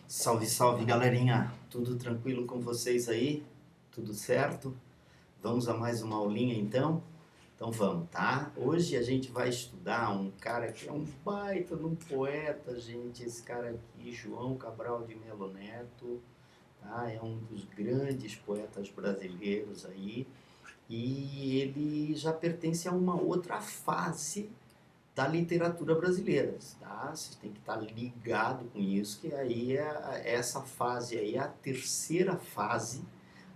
Salve, salve, galerinha! Tudo tranquilo com vocês aí? Tudo certo? Vamos a mais uma aulinha então? Então vamos, tá? Hoje a gente vai estudar um cara que é um baita de um poeta, gente. Esse cara aqui, João Cabral de Melo Neto, tá? É um dos grandes poetas brasileiros aí. E ele já pertence a uma outra fase da literatura brasileira, tá? Você tem que estar ligado com isso, que aí essa fase aí é a terceira fase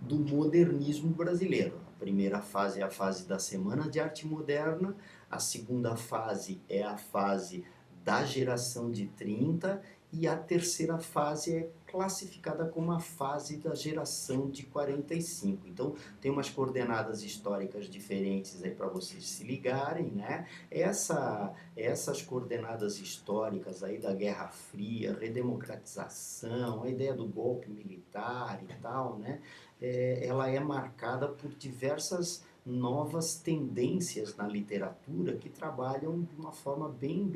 do modernismo brasileiro. A primeira fase é a fase da Semana de Arte Moderna, a segunda fase é a fase da geração de 30 e a terceira fase é classificada como a fase da geração de 45. Então, tem umas coordenadas históricas diferentes aí para vocês se ligarem, né? Essas coordenadas históricas aí da Guerra Fria, redemocratização, a ideia do golpe militar e tal, né? Ela é marcada por diversas novas tendências na literatura que trabalham de uma forma bem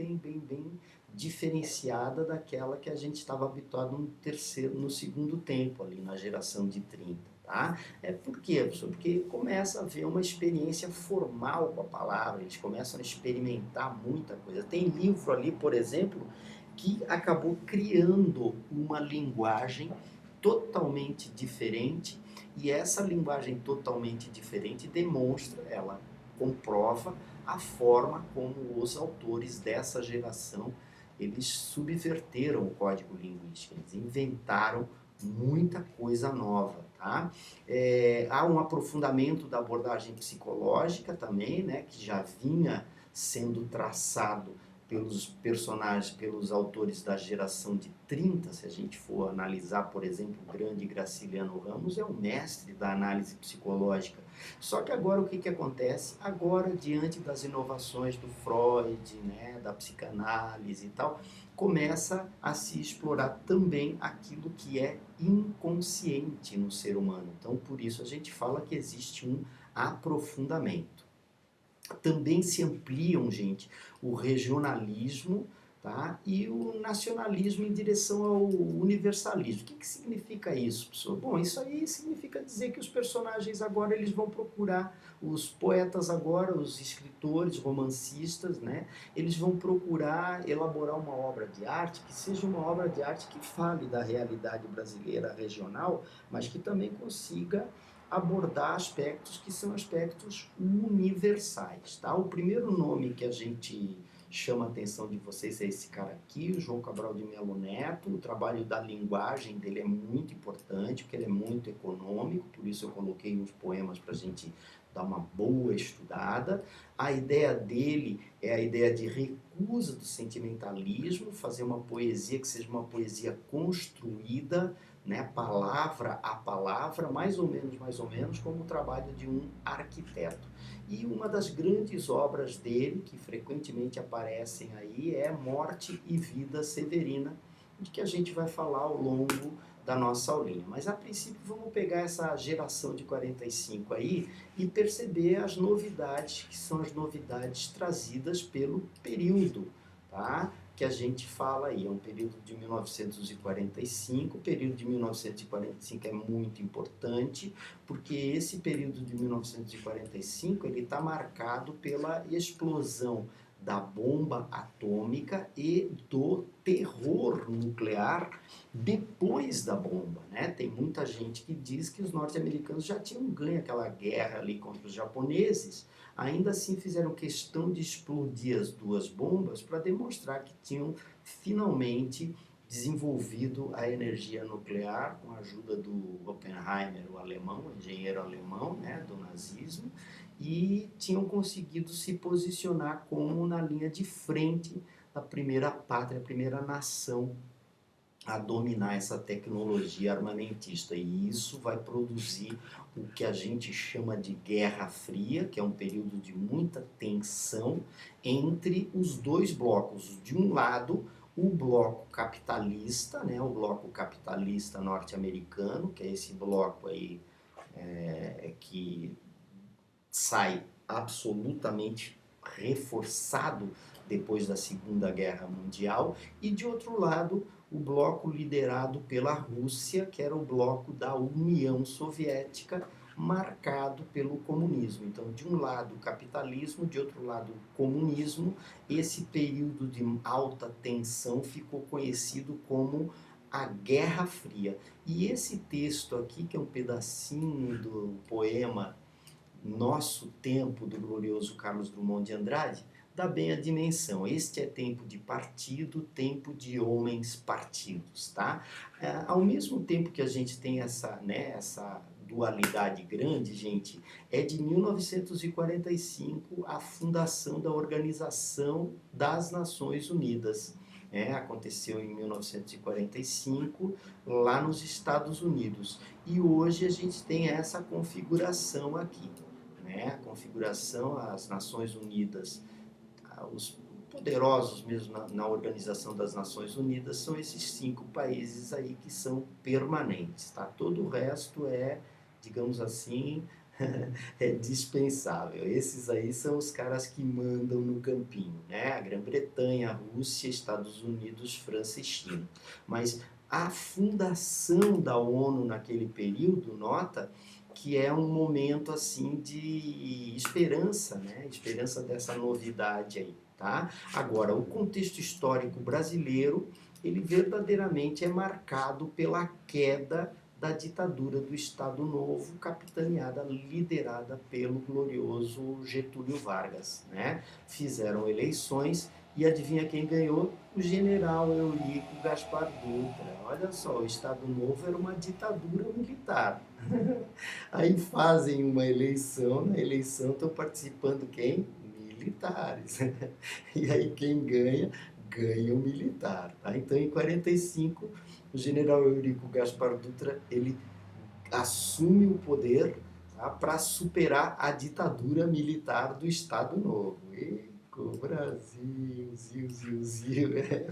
diferenciada daquela que a gente estava habituado no segundo tempo, ali na geração de 30. Tá? Por quê, professor? Porque começa a haver uma experiência formal com a palavra, eles começam a experimentar muita coisa. Tem livro ali, por exemplo, que acabou criando uma linguagem totalmente diferente, e essa linguagem totalmente diferente demonstra, ela comprova a forma como os autores dessa geração eles subverteram o código linguístico, eles inventaram muita coisa nova, tá? Há um aprofundamento da abordagem psicológica também, né, que já vinha sendo traçado pelos personagens, pelos autores da geração de 30, se a gente for analisar, por exemplo, o grande Graciliano Ramos é o mestre da análise psicológica. Só que agora o que acontece? Agora, diante das inovações do Freud, né, da psicanálise e tal, começa a se explorar também aquilo que é inconsciente no ser humano. Então, por isso a gente fala que existe um aprofundamento. Também se ampliam, gente, o regionalismo, tá? E o nacionalismo em direção ao universalismo. O que significa isso, professor? Bom, isso aí significa dizer que os personagens agora eles vão procurar, os poetas agora, os escritores, romancistas, né? Eles vão procurar elaborar uma obra de arte que seja uma obra de arte que fale da realidade brasileira regional, mas que também consiga abordar aspectos que são aspectos universais, tá? O primeiro nome que a gente chama a atenção de vocês é esse cara aqui, o João Cabral de Melo Neto. O trabalho da linguagem dele é muito importante, porque ele é muito econômico, por isso eu coloquei uns poemas para a gente dar uma boa estudada. A ideia dele é a ideia de recusa do sentimentalismo, fazer uma poesia que seja uma poesia construída, né, palavra a palavra, mais ou menos como o trabalho de um arquiteto. E uma das grandes obras dele, que frequentemente aparecem aí, é Morte e Vida Severina, de que a gente vai falar ao longo da nossa aulinha. Mas a princípio vamos pegar essa geração de 45 aí e perceber as novidades, que são as novidades trazidas pelo período, tá? Que a gente fala aí, é um período de 1945, o período de 1945 é muito importante, porque esse período de 1945 ele está marcado pela explosão da bomba atômica e do terror nuclear depois da bomba, né? Tem muita gente que diz que os norte-americanos já tinham ganho aquela guerra ali contra os japoneses, ainda assim fizeram questão de explodir as duas bombas para demonstrar que tinham finalmente desenvolvido a energia nuclear com a ajuda do Oppenheimer, o alemão, o engenheiro alemão, né, do nazismo, e tinham conseguido se posicionar como na linha de frente da primeira pátria, a primeira nação a dominar essa tecnologia armamentista, e isso vai produzir o que a gente chama de Guerra Fria, que é um período de muita tensão entre os dois blocos. De um lado, o bloco capitalista, né, o bloco capitalista norte-americano, que é esse bloco aí que sai absolutamente reforçado depois da Segunda Guerra Mundial, e de outro lado o bloco liderado pela Rússia, que era o bloco da União Soviética, marcado pelo comunismo. Então, de um lado capitalismo, de outro lado comunismo. Esse período de alta tensão ficou conhecido como a Guerra Fria. E esse texto aqui, que é um pedacinho do poema Nosso Tempo, do glorioso Carlos Drummond de Andrade, dá bem a dimensão. Este é tempo de partido, tempo de homens partidos, tá? Ao mesmo tempo que a gente tem essa dualidade grande, gente, é de 1945 a fundação da Organização das Nações Unidas. Aconteceu em 1945, lá nos Estados Unidos. E hoje a gente tem essa configuração aqui. A configuração, as Nações Unidas, os poderosos mesmo na Organização das Nações Unidas são esses 5 países aí que são permanentes, tá? Todo o resto é, digamos assim, é dispensável. Esses aí são os caras que mandam no campinho, né? A Grã-Bretanha, a Rússia, Estados Unidos, França e China. Mas a fundação da ONU naquele período, nota que é um momento assim de esperança, né? Esperança dessa novidade aí, tá? Agora, o contexto histórico brasileiro, ele verdadeiramente é marcado pela queda da ditadura do Estado Novo, capitaneada, liderada pelo glorioso Getúlio Vargas, né? Fizeram eleições e adivinha quem ganhou? O general Eurico Gaspar Dutra. Olha só, o Estado Novo era uma ditadura militar. Aí fazem uma eleição, na eleição estão participando quem? Militares. E aí quem ganha? Ganha o militar. Tá? Então em 45, o general Eurico Gaspar Dutra, ele assume o poder, tá, para superar a ditadura militar do Estado Novo. Brasil, Zil,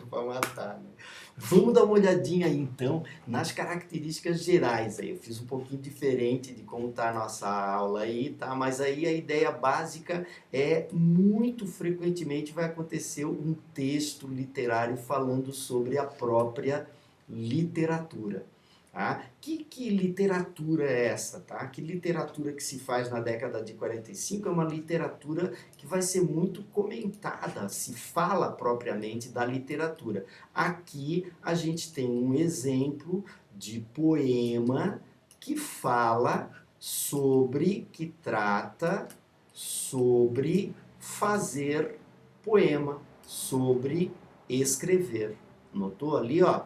para matar, né? Vamos dar uma olhadinha aí, então, nas características gerais aí. Eu fiz um pouquinho diferente de como está a nossa aula aí, tá? Mas aí a ideia básica é, muito frequentemente vai acontecer um texto literário falando sobre a própria literatura. Tá? Que literatura é essa? Tá? Que literatura que se faz na década de 45 é uma literatura que vai ser muito comentada, se fala propriamente da literatura. Aqui a gente tem um exemplo de poema que fala sobre, que trata sobre fazer poema, sobre escrever. Notou ali, ó?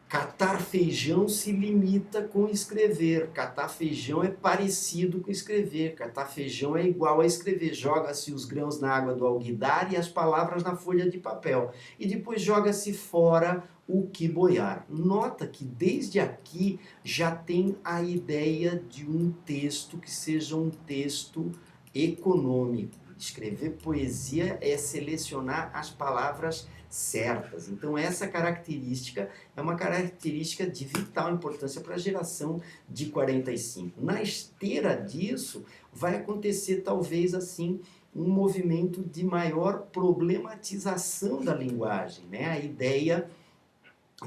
Catar feijão se limita com escrever. Catar feijão é parecido com escrever. Catar feijão é igual a escrever. Joga-se os grãos na água do alguidar e as palavras na folha de papel. E depois joga-se fora o que boiar. Nota que desde aqui já tem a ideia de um texto que seja um texto econômico. Escrever poesia é selecionar as palavras certas. Então essa característica é uma característica de vital importância para a geração de 45. Na esteira disso, vai acontecer talvez assim um movimento de maior problematização da linguagem, né? A ideia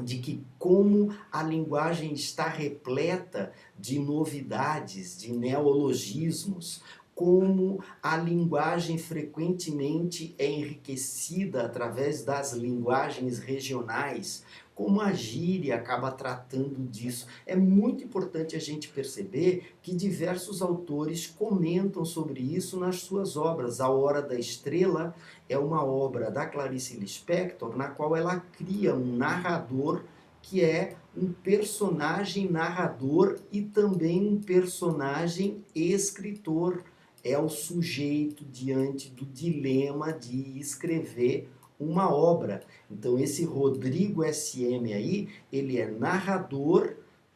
de que como a linguagem está repleta de novidades, de neologismos, como a linguagem frequentemente é enriquecida através das linguagens regionais, como a gíria acaba tratando disso. É muito importante a gente perceber que diversos autores comentam sobre isso nas suas obras. A Hora da Estrela é uma obra da Clarice Lispector, na qual ela cria um narrador que é um personagem narrador e também um personagem escritor. É o sujeito diante do dilema de escrever uma obra. Então esse Rodrigo SM aí, ele é narrador,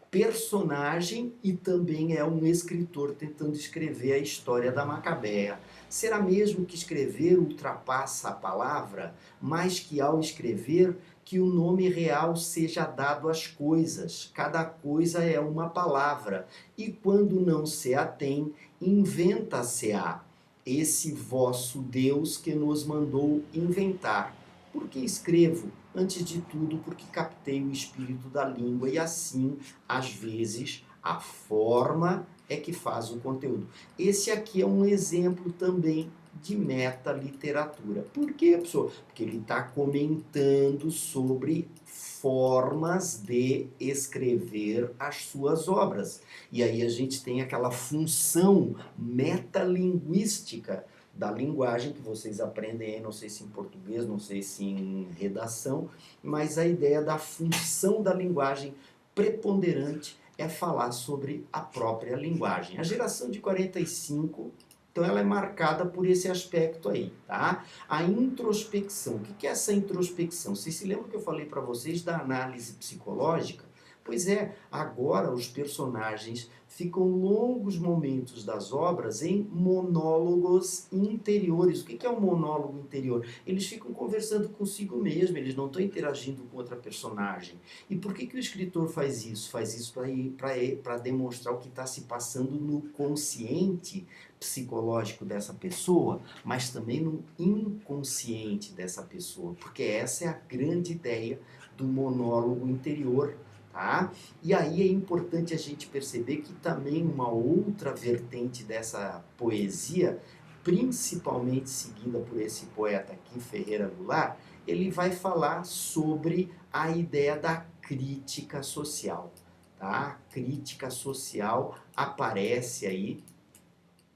personagem e também é um escritor tentando escrever a história da Macabeia. Será mesmo que escrever ultrapassa a palavra, mas que ao escrever que o nome real seja dado às coisas. Cada coisa é uma palavra, e quando não se a tem, inventa-se-á. Esse vosso Deus que nos mandou inventar. Por que escrevo? antes de tudo porque captei o espírito da língua e assim, às vezes, a forma é que faz o conteúdo. Esse aqui é um exemplo também de metaliteratura. Por quê, pessoal? Porque ele está comentando sobre formas de escrever as suas obras. E aí a gente tem aquela função metalinguística da linguagem que vocês aprendem aí, não sei se em português, não sei se em redação, mas a ideia da função da linguagem preponderante é falar sobre a própria linguagem. A geração de 45, então ela é marcada por esse aspecto aí, tá? A introspecção. O que é essa introspecção? Vocês se lembram que eu falei para vocês da análise psicológica? Pois é, agora os personagens ficam longos momentos das obras em monólogos interiores. O que é um monólogo interior? Eles ficam conversando consigo mesmo, eles não estão interagindo com outra personagem. E por que o escritor faz isso? Faz isso para demonstrar o que está se passando no consciente psicológico dessa pessoa, mas também no inconsciente dessa pessoa, porque essa é a grande ideia do monólogo interior. Tá? E aí é importante a gente perceber que também uma outra vertente dessa poesia, principalmente seguida por esse poeta aqui, Ferreira Goulart, ele vai falar sobre a ideia da crítica social. Tá? A crítica social aparece aí,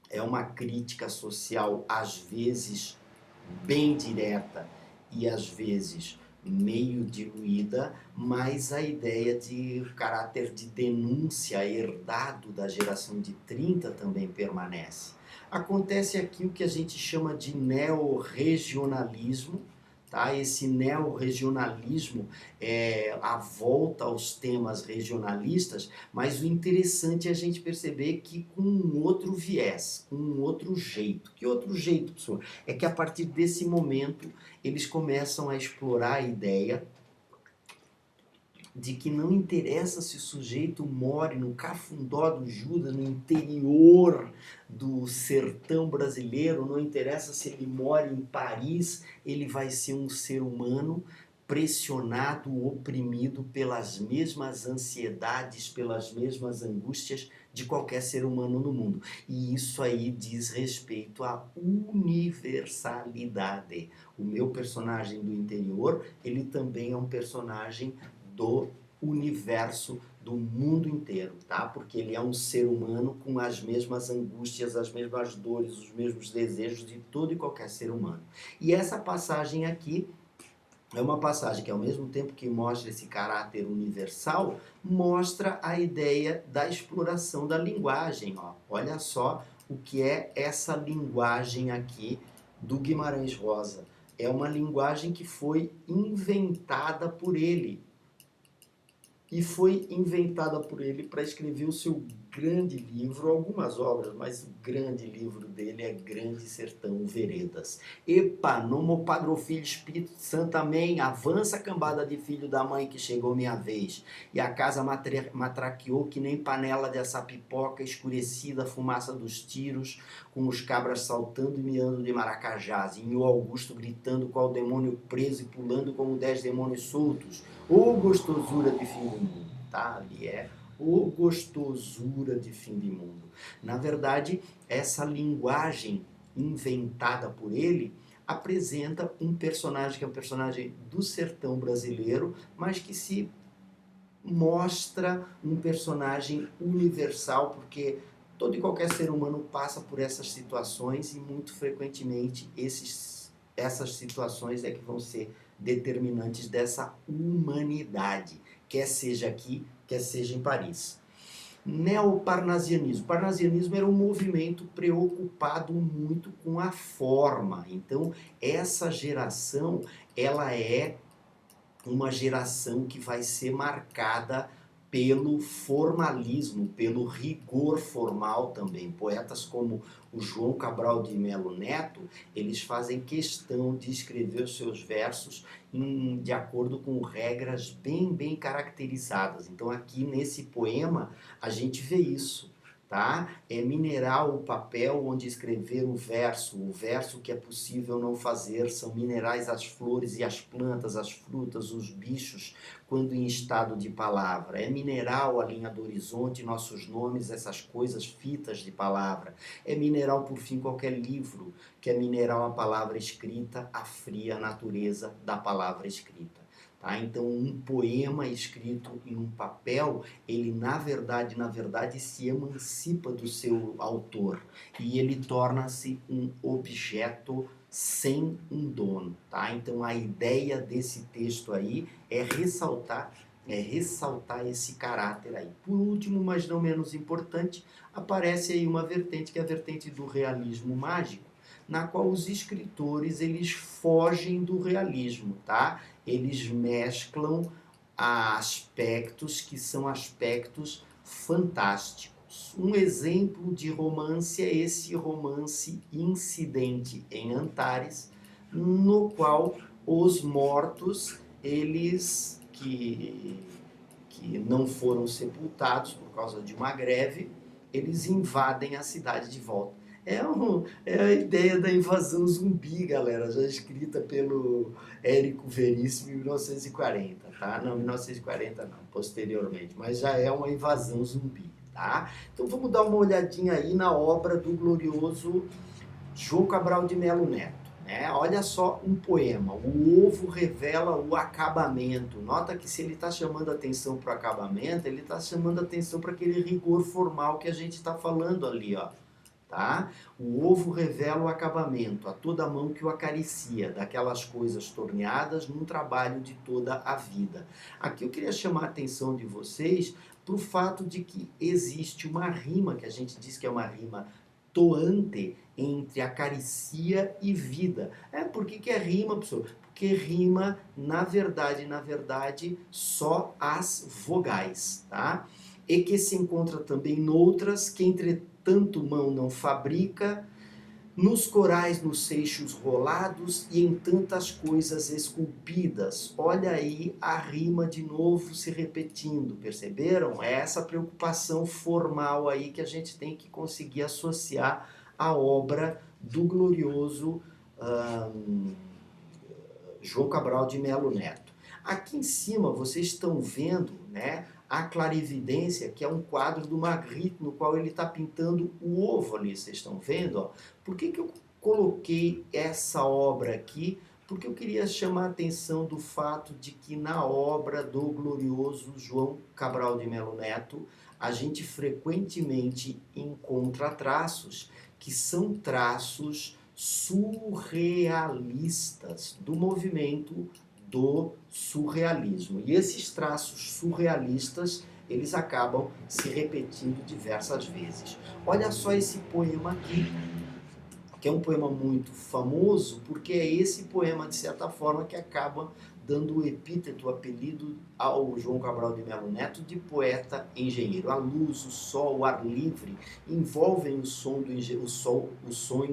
é uma crítica social às vezes bem direta e às vezes meio diluída, mas a ideia de caráter de denúncia herdado da geração de 30 também permanece. Acontece aqui o que a gente chama de neorregionalismo, tá? Esse neorregionalismo é a volta aos temas regionalistas, mas o interessante é a gente perceber que com um outro viés, com um outro jeito. Que outro jeito, pessoal? É que a partir desse momento eles começam a explorar a ideia de que não interessa se o sujeito more no Cafundó do Judas, no interior do sertão brasileiro, não interessa se ele mora em Paris, ele vai ser um ser humano pressionado, oprimido pelas mesmas ansiedades, pelas mesmas angústias de qualquer ser humano no mundo. E isso aí diz respeito à universalidade. O meu personagem do interior, ele também é um personagem do universo, do mundo inteiro, tá? Porque ele é um ser humano com as mesmas angústias, as mesmas dores, os mesmos desejos de todo e qualquer ser humano. E essa passagem aqui é uma passagem que, ao mesmo tempo que mostra esse caráter universal, mostra a ideia da exploração da linguagem. Ó. Olha só o que é essa linguagem aqui do Guimarães Rosa. É uma linguagem que foi inventada por ele. E foi inventada por ele para escrever o seu grande livro, algumas obras, mas o grande livro dele é Grande Sertão Veredas. Epa, nomo Padre, Filho, Espírito Santo, amém. Avança, cambada de filho da mãe, que chegou minha vez. E a casa matraqueou que nem panela de assar pipoca, escurecida a fumaça dos tiros, com os cabras saltando e miando de maracajás. E o Augusto gritando qual demônio preso e pulando como 10 demônios soltos. Ô gostosura de fim do mundo, tá? Ali é ô gostosura de fim de mundo. Na verdade, essa linguagem inventada por ele apresenta um personagem que é um personagem do sertão brasileiro, mas que se mostra um personagem universal, porque todo e qualquer ser humano passa por essas situações e muito frequentemente essas situações é que vão ser determinantes dessa humanidade, quer seja aqui, quer seja em Paris. Neoparnasianismo. O parnasianismo era um movimento preocupado muito com a forma. Então, essa geração, ela é uma geração que vai ser marcada pelo formalismo, pelo rigor formal também. Poetas como o João Cabral de Melo Neto, eles fazem questão de escrever os seus versos de acordo com regras bem caracterizadas. Então aqui nesse poema a gente vê isso. tá? É mineral o papel onde escrever o verso que é possível não fazer, são minerais as flores e as plantas, as frutas, os bichos, quando em estado de palavra. É mineral a linha do horizonte, nossos nomes, essas coisas, fitas de palavra. É mineral, por fim, qualquer livro, que é mineral a palavra escrita, a fria natureza da palavra escrita. Tá? Então, um poema escrito em um papel, ele na verdade se emancipa do seu autor e ele torna-se um objeto sem um dono, tá? Então a ideia desse texto aí é ressaltar esse caráter aí. Por último, mas não menos importante, aparece aí uma vertente que é a vertente do realismo mágico, na qual os escritores eles fogem do realismo, tá? Eles mesclam aspectos que são aspectos fantásticos. Um exemplo de romance é esse romance Incidente em Antares, no qual os mortos, eles que não foram sepultados por causa de uma greve, eles invadem a cidade de volta. É a ideia da invasão zumbi, galera, já escrita pelo Érico Veríssimo em 1940, tá? Não, 1940 não, posteriormente, mas já é uma invasão zumbi, tá? Então vamos dar uma olhadinha aí na obra do glorioso João Cabral de Melo Neto. Olha só um poema, o ovo revela o acabamento. Nota que se ele está chamando atenção para o acabamento, ele está chamando atenção para aquele rigor formal que a gente está falando ali, ó. Tá? O ovo revela o acabamento, a toda mão que o acaricia, daquelas coisas torneadas num trabalho de toda a vida. Aqui eu queria chamar a atenção de vocês para o fato de que existe uma rima, que a gente diz que é uma rima toante, entre acaricia e vida. Por que é rima, professor? Porque rima, na verdade, só as vogais, tá? E que se encontra também noutras, que entretanto mão não fabrica, nos corais, nos seixos rolados e em tantas coisas esculpidas. Olha aí a rima de novo se repetindo, perceberam? É essa preocupação formal aí que a gente tem que conseguir associar à obra do glorioso João Cabral de Melo Neto. Aqui em cima vocês estão vendo, a clarividência, que é um quadro do Magritte, no qual ele está pintando o ovo ali, vocês estão vendo? Ó. Por que eu coloquei essa obra aqui? Porque eu queria chamar a atenção do fato de que na obra do glorioso João Cabral de Melo Neto, a gente frequentemente encontra traços que são traços surrealistas do movimento do surrealismo. E esses traços surrealistas, eles acabam se repetindo diversas vezes. Olha só esse poema aqui, que é um poema muito famoso, porque é esse poema, de certa forma, que acaba dando o epíteto, o apelido ao João Cabral de Melo Neto de poeta engenheiro. A luz, o sol, o ar livre envolvem o sonho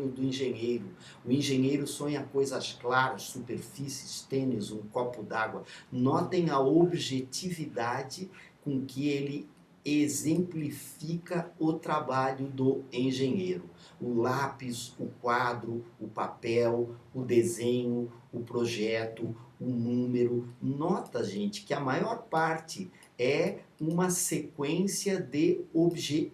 do engenheiro. O engenheiro sonha coisas claras, superfícies, tênis, um copo d'água. Notem a objetividade com que ele exemplifica o trabalho do engenheiro. O lápis, o quadro, o papel, o desenho, o projeto, o número. Nota, gente, que a maior parte é uma sequência de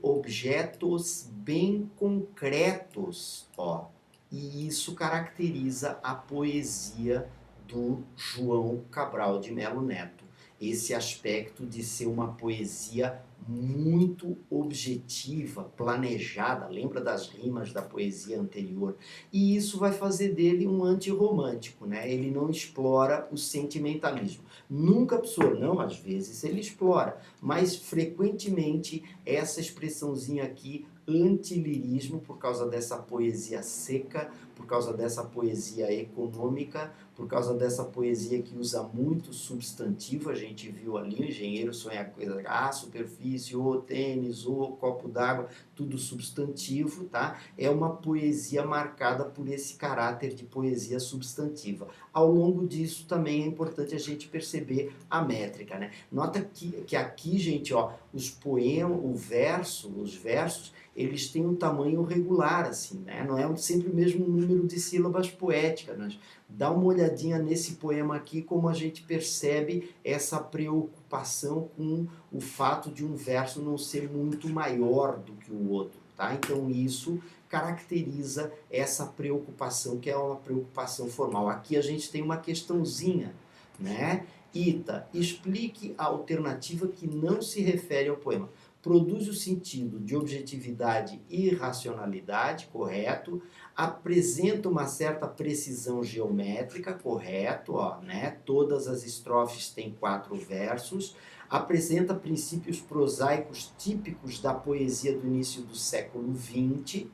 objetos bem concretos, ó. E isso caracteriza a poesia do João Cabral de Melo Neto. Esse aspecto de ser uma poesia muito objetiva, planejada, lembra das rimas da poesia anterior, e isso vai fazer dele um antirromântico, Ele não explora o sentimentalismo. Nunca, professor, não, às vezes ele explora, mas frequentemente essa expressãozinha aqui, antilirismo, por causa dessa poesia seca, por causa dessa poesia econômica, por causa dessa poesia que usa muito substantivo. A gente viu ali, o engenheiro sonha coisa, superfície, o tênis, o copo d'água, tudo substantivo, tá? É uma poesia marcada por esse caráter de poesia substantiva. Ao longo disso também é importante a gente perceber a métrica, né? Nota que aqui, gente, ó, os poemas, os versos, eles têm um tamanho regular, assim, né? Não é sempre o mesmo número de sílabas poéticas, mas dá uma olhadinha nesse poema aqui, como a gente percebe essa preocupação com o fato de um verso não ser muito maior do que o outro, tá? Então isso caracteriza essa preocupação, que é uma preocupação formal. Aqui a gente tem uma questãozinha, né? Ita, explique a alternativa que não se refere ao poema. Produz o sentido de objetividade e racionalidade, correto. Apresenta uma certa precisão geométrica, correto, ó, né? Todas as estrofes têm 4 versos. Apresenta princípios prosaicos típicos da poesia do início do século XX,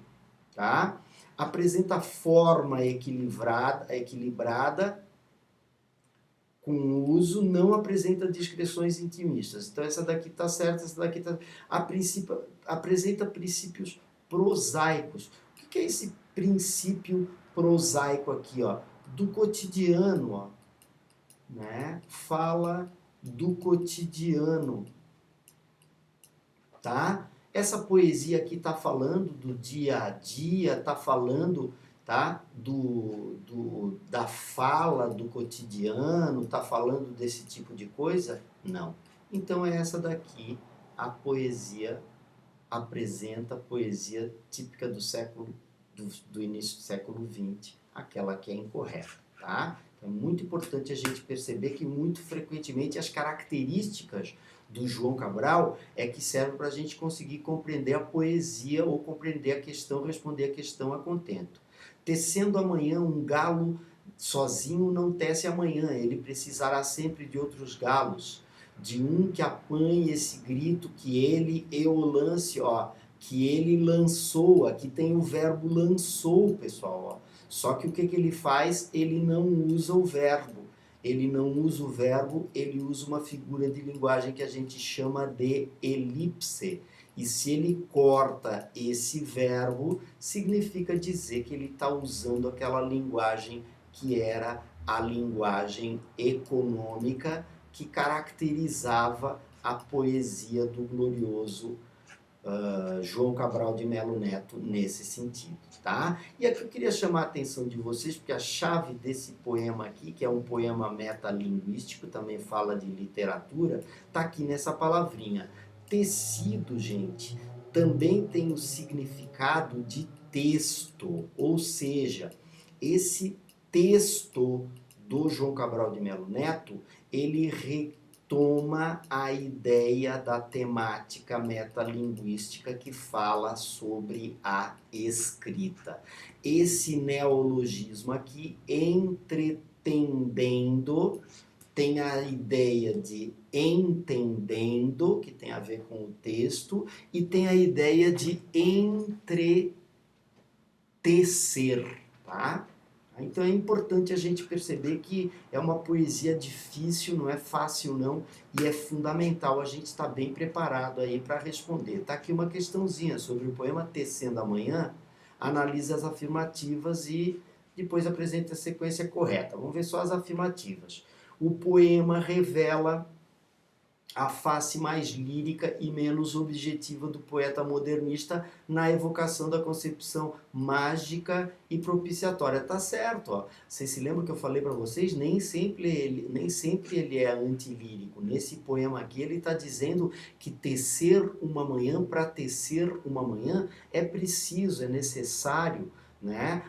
tá? Apresenta forma equilibrada com uso, não apresenta descrições intimistas. Então essa daqui está certa, essa daqui está... Apresenta princípios prosaicos. O que é esse princípio prosaico aqui, ó? Do cotidiano, ó, né? Fala do cotidiano, tá? Essa poesia aqui está falando do dia a dia, está falando, tá, da fala do cotidiano, está falando desse tipo de coisa? Não. Então é essa daqui, a poesia apresenta a poesia típica do início do século XX, aquela que é incorreta, tá? É muito importante a gente perceber que muito frequentemente as características do João Cabral é que servem para a gente conseguir compreender a poesia ou compreender a questão, responder a questão a contento. Tecendo amanhã um galo sozinho não tece amanhã, ele precisará sempre de outros galos, de um que apanhe esse grito que ele lance, ó, que ele lançou. Aqui tem o verbo lançou, pessoal, ó. Só que o que ele faz? Ele não usa o verbo. Ele não usa o verbo, ele usa uma figura de linguagem que a gente chama de elipse. E se ele corta esse verbo, significa dizer que ele está usando aquela linguagem que era a linguagem econômica que caracterizava a poesia do glorioso João Cabral de Melo Neto nesse sentido, tá? E aqui eu queria chamar a atenção de vocês, porque a chave desse poema aqui, que é um poema metalinguístico, também fala de literatura, tá aqui nessa palavrinha. Tecido, gente, também tem o significado de texto, ou seja, esse texto do João Cabral de Melo Neto, ele retoma a ideia da temática metalinguística que fala sobre a escrita. Esse neologismo aqui, entretendendo, tem a ideia de entendendo, que tem a ver com o texto, e tem a ideia de entretecer, tá? Então é importante a gente perceber que é uma poesia difícil, não é fácil não, e é fundamental a gente estar bem preparado aí para responder. Tá aqui uma questãozinha sobre o poema Tecendo Amanhã, analisa as afirmativas e depois apresenta a sequência correta. Vamos ver só as afirmativas. O poema revela a face mais lírica e menos objetiva do poeta modernista na evocação da concepção mágica e propiciatória. Tá certo, ó. Vocês se lembram que eu falei para vocês? Nem sempre ele é antilírico. Nesse poema aqui ele está dizendo que tecer uma manhã, para tecer uma manhã, é preciso, é necessário, né?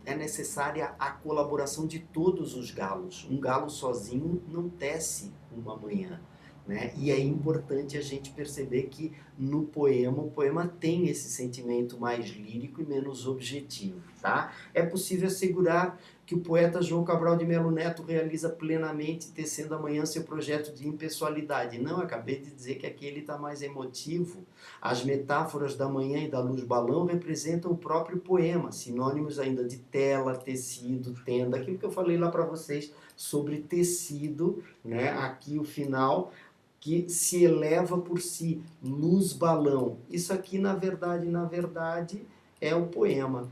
É necessária a colaboração de todos os galos. Um galo sozinho não tece uma manhã, né? E é importante a gente perceber que no poema, o poema tem esse sentimento mais lírico e menos objetivo, tá? É possível assegurar que o poeta João Cabral de Melo Neto realiza plenamente, tecendo amanhã seu projeto de impessoalidade. Não, acabei de dizer que aqui ele está mais emotivo. As metáforas da manhã e da luz balão representam o próprio poema, sinônimos ainda de tela, tecido, tenda, aquilo que eu falei lá para vocês sobre tecido, né? Aqui o final que se eleva por si, luz balão. Isso aqui, na verdade, é o poema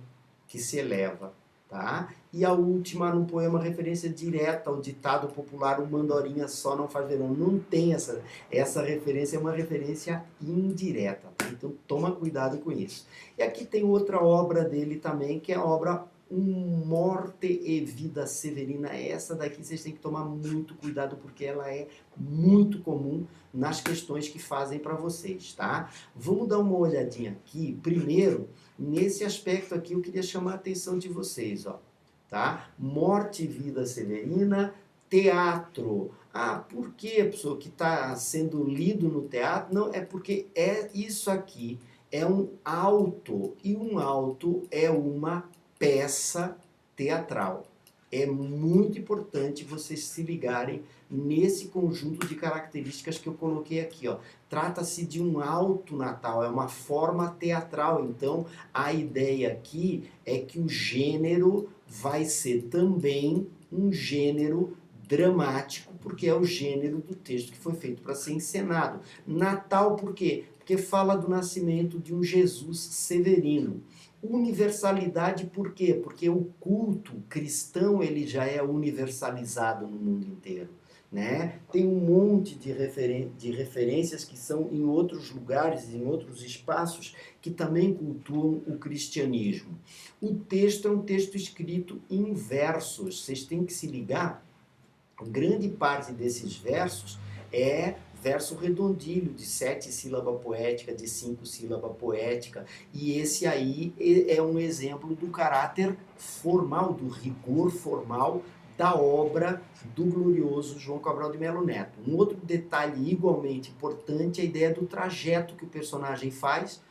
que se eleva, tá? E a última, no poema, referência direta ao ditado popular, uma andorinha só não faz verão. Não tem essa referência, é uma referência indireta, tá? Então toma cuidado com isso. E aqui tem outra obra dele também, que é a obra Morte e Vida Severina. Essa daqui vocês têm que tomar muito cuidado, porque ela é muito comum nas questões que fazem para vocês, tá? Vamos dar uma olhadinha aqui. Primeiro, nesse aspecto aqui, eu queria chamar a atenção de vocês, ó, tá? Morte e Vida Severina, teatro. Ah, por que, pessoa, que está sendo lido no teatro? Não, é porque isso aqui é um auto, e um auto é uma peça teatral. É muito importante vocês se ligarem nesse conjunto de características que eu coloquei aqui, ó. Trata-se de um auto natal, é uma forma teatral. Então, a ideia aqui é que o gênero vai ser também um gênero dramático, porque é o gênero do texto que foi feito para ser encenado. Natal por quê? Porque fala do nascimento de um Jesus severino. Universalidade por quê? Porque o culto cristão ele já é universalizado no mundo inteiro, né? Tem um monte de referências que são em outros lugares, em outros espaços, que também cultuam o cristianismo. O texto é um texto escrito em versos, vocês têm que se ligar, grande parte desses versos é verso redondilho, de 7 sílaba poética, de 5 sílaba poética, e esse aí é um exemplo do caráter formal, do rigor formal da obra do glorioso João Cabral de Melo Neto. Um outro detalhe igualmente importante é a ideia do trajeto que o personagem faz.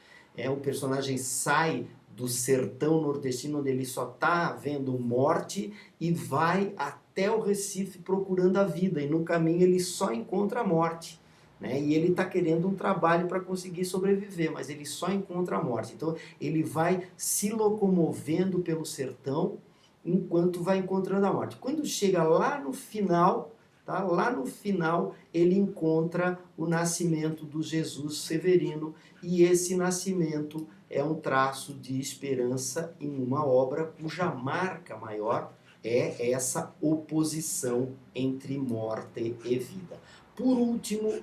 O personagem sai do sertão nordestino, onde ele só está vendo morte, e vai até o Recife procurando a vida, e no caminho ele só encontra a morte, né? E ele está querendo um trabalho para conseguir sobreviver, mas ele só encontra a morte. Então ele vai se locomovendo pelo sertão enquanto vai encontrando a morte. Quando chega lá no final, tá? Lá no final ele encontra o nascimento do Jesus Severino, e esse nascimento é um traço de esperança em uma obra cuja marca maior é essa oposição entre morte e vida. Por último,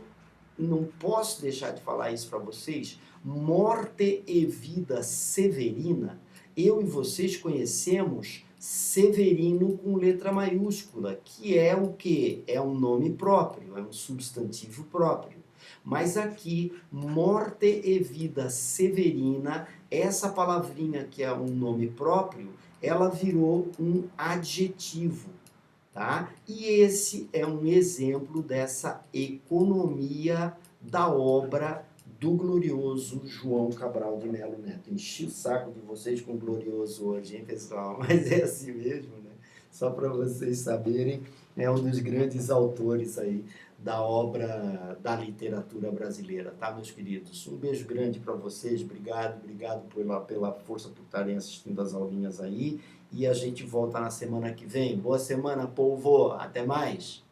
não posso deixar de falar isso para vocês, Morte e Vida Severina, eu e vocês conhecemos Severino com letra maiúscula, que é o quê? É um nome próprio, é um substantivo próprio. Mas aqui, Morte e Vida Severina, essa palavrinha que é um nome próprio, ela virou um adjetivo, tá? E esse é um exemplo dessa economia da obra do glorioso João Cabral de Melo Neto. Enchi o saco de vocês com glorioso hoje, hein, pessoal? Mas é assim mesmo, né? Só para vocês saberem, é um dos grandes autores aí da obra da literatura brasileira, tá, meus queridos? Um beijo grande para vocês, obrigado pela força por estarem assistindo as aulinhas aí, e a gente volta na semana que vem. Boa semana, povo! Até mais!